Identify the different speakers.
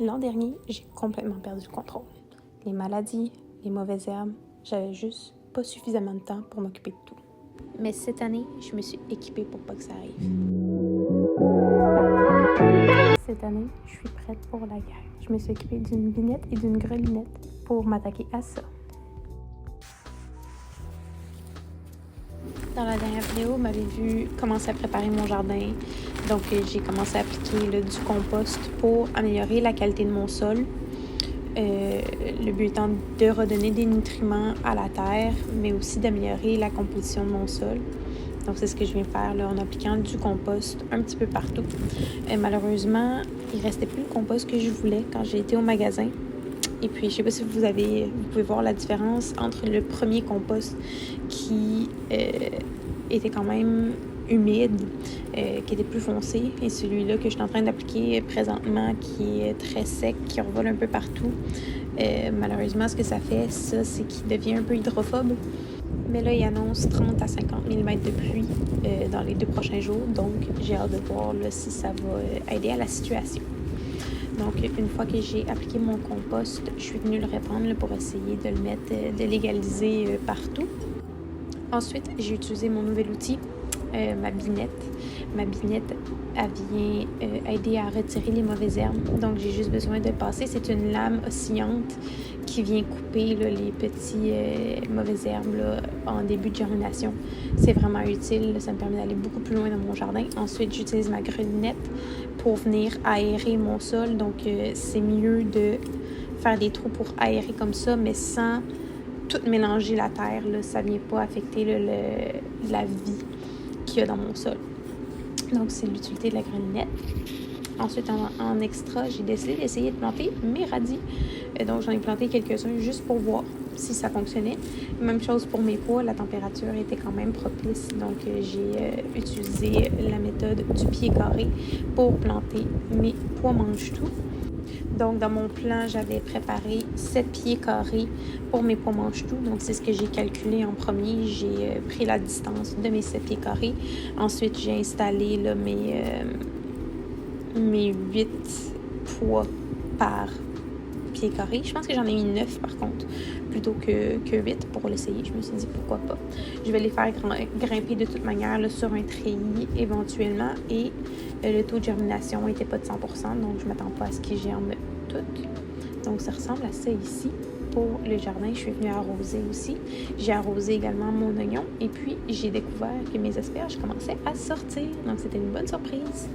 Speaker 1: L'an dernier, j'ai complètement perdu le contrôle. Les maladies, les mauvaises herbes, j'avais juste pas suffisamment de temps pour m'occuper de tout. Mais cette année, je me suis équipée pour pas que ça arrive. Cette année, je suis prête pour la guerre. Je me suis équipée d'une binette et d'une grelinette pour m'attaquer à ça. Dans la dernière vidéo, vous m'avez vu commencer à préparer mon jardin. Donc, j'ai commencé à appliquer du compost pour améliorer la qualité de mon sol. Le but étant de redonner des nutriments à la terre, mais aussi d'améliorer la composition de mon sol. Donc, c'est ce que je viens faire là, en appliquant du compost un petit peu partout. Malheureusement, il restait plus le compost que je voulais quand j'ai été au magasin. Et puis, je ne sais pas si vous pouvez voir la différence entre le premier compost qui était quand même humide, qui était plus foncé, et celui-là que je suis en train d'appliquer présentement, qui est très sec, qui revole un peu partout. Malheureusement, ce que ça fait, ça, c'est qu'il devient un peu hydrophobe. Mais là, il annonce 30 à 50 mm de pluie dans les 2 prochains jours. Donc, j'ai hâte de voir là, si ça va aider à la situation. Donc, une fois que j'ai appliqué mon compost, je suis venue le répandre là, pour essayer de le mettre, de l'égaliser partout. Ensuite, j'ai utilisé mon nouvel outil, ma binette. Ma binette, elle vient aider à retirer les mauvaises herbes. Donc, j'ai juste besoin de passer. C'est une lame oscillante qui vient couper là, les petits mauvaises herbes là, en début de germination. C'est vraiment utile. Ça me permet d'aller beaucoup plus loin dans mon jardin. Ensuite, j'utilise ma grelinette pour venir aérer mon sol. Donc, c'est mieux de faire des trous pour aérer comme ça, mais sans tout mélanger la terre. Là. Ça ne vient pas affecter là, la vie qu'il y a dans mon sol. Donc, c'est l'utilité de la grelinette. Ensuite, en extra, j'ai décidé d'essayer de planter mes radis. Donc, j'en ai planté quelques-uns juste pour voir si ça fonctionnait. Même chose pour mes pois, la température était quand même propice. Donc, j'ai utilisé la méthode du pied carré pour planter mes pois mange-tout. Donc, dans mon plan, j'avais préparé 7 pieds carrés pour mes pois mange-tout. Donc, c'est ce que j'ai calculé en premier. J'ai pris la distance de mes 7 pieds carrés. Ensuite, j'ai installé là, mes 8 pois par pied carré. Je pense que j'en ai mis 9 par contre, plutôt que 8 pour l'essayer. Je me suis dit pourquoi pas. Je vais les faire grimper de toute manière là, sur un treillis éventuellement. Et le taux de germination n'était pas de 100%, donc je ne m'attends pas à ce qu'ils germent toutes. Donc ça ressemble à ça ici. Pour le jardin, je suis venue arroser aussi. J'ai arrosé également mon oignon et puis j'ai découvert que mes asperges commençaient à sortir. Donc c'était une bonne surprise.